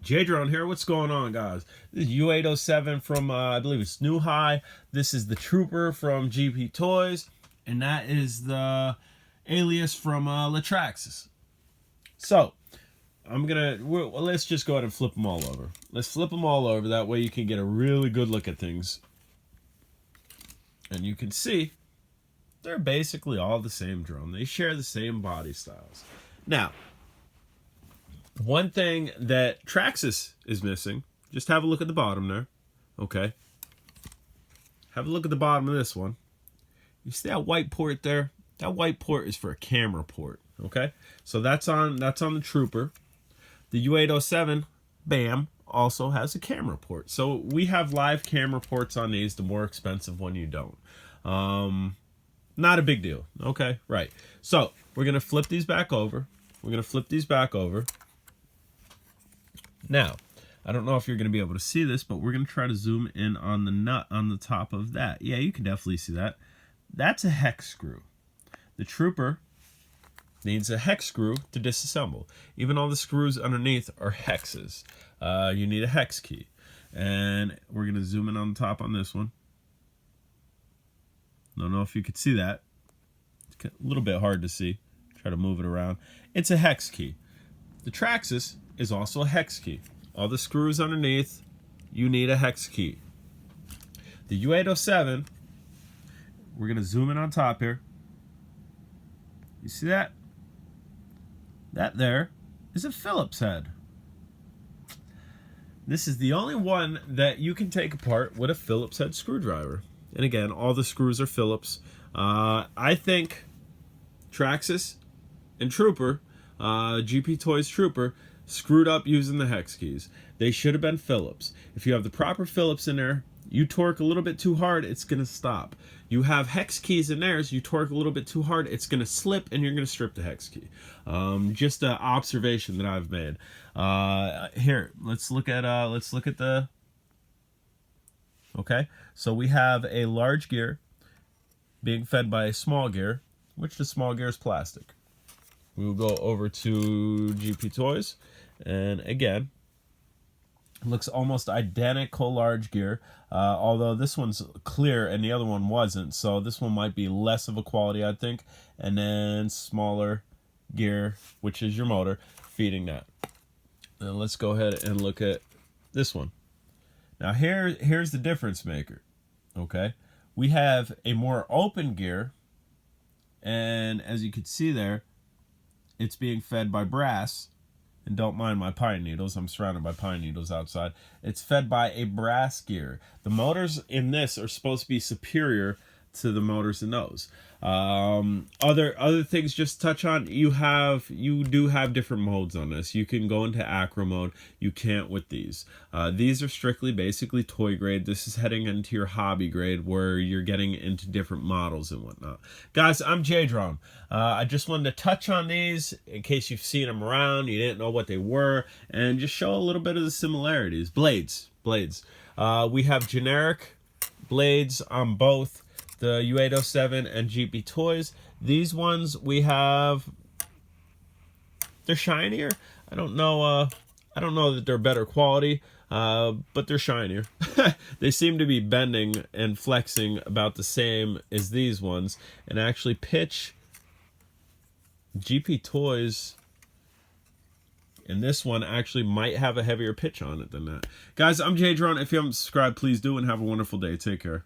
J-Drone here. What's going on, guys? This is U807 from, I believe it's Nihui. This is the Trooper from GPTOYS. And that is the Alias from Traxxas. So, let's just go ahead and flip them all over. Let's flip them all over. That way you can get a really good look at things. And you can see they're basically all the same drone. They share the same body styles. Now, one thing that Traxxas is missing, just have a look at the bottom there, okay? Have a look at the bottom of this one. You see that white port there? That white port is for a camera port, okay? So that's on the Trooper. The U807, bam, also has a camera port. So we have live camera ports on these, the more expensive one you don't. Not a big deal, okay? Right. So we're going to flip these back over. Now, I don't know if you're going to be able to see this, but we're going to try to zoom in on the nut on the top of that. Yeah, you can definitely see that. That's a hex screw. The Trooper needs a hex screw to disassemble. Even all the screws underneath are hexes. You need a hex key. And we're going to zoom in on the top on this one. Don't know if you could see that. It's a little bit hard to see. Try to move it around. It's a hex key. The Traxxas is also a hex key. All the screws underneath, you need a hex key. The U807, we're going to zoom in on top here. You see that? That there is a Phillips head. This is the only one that you can take apart with a Phillips head screwdriver. And again, all the screws are Phillips. I think Traxxas and Trooper, GPTOYS Trooper, screwed up using the hex keys. They should have been Phillips. If you have the proper Phillips in there, you torque a little bit too hard, it's going to stop. You have hex keys in there, so you torque a little bit too hard, it's going to slip, and you're going to strip the hex key. Just an observation that I've made. Here, let's look at the. Okay, so we have a large gear being fed by a small gear, which the small gear is plastic. We will go over to GPTOYS, and again, it looks almost identical large gear, although this one's clear and the other one wasn't, so this one might be less of a quality, I think. And then smaller gear, which is your motor, feeding that. And let's go ahead and look at this one. Now here's the difference maker, okay? We have a more open gear, and as you can see there, it's being fed by brass. And don't mind my pine needles, I'm surrounded by pine needles outside. It's fed by a brass gear. The motors in this are supposed to be superior to the motors in those. Other things just touch on, you do have different modes on this. You can go into acro mode, you can't with these. These are strictly basically toy grade. This is heading into your hobby grade where you're getting into different models and whatnot. Guys, I'm J-Drone. I just wanted to touch on these in case you've seen them around, you didn't know what they were, and just show a little bit of the similarities. Blades. We have generic blades on both the U807 and GPTOYS. These ones we have, they're shinier. I don't know that they're better quality, but they're shinier. They seem to be bending and flexing about the same as these ones, and actually pitch GPTOYS and this one actually might have a heavier pitch on it than that. Guys, I'm J-Drone. If you haven't subscribed, please do, and have a wonderful day. Take care.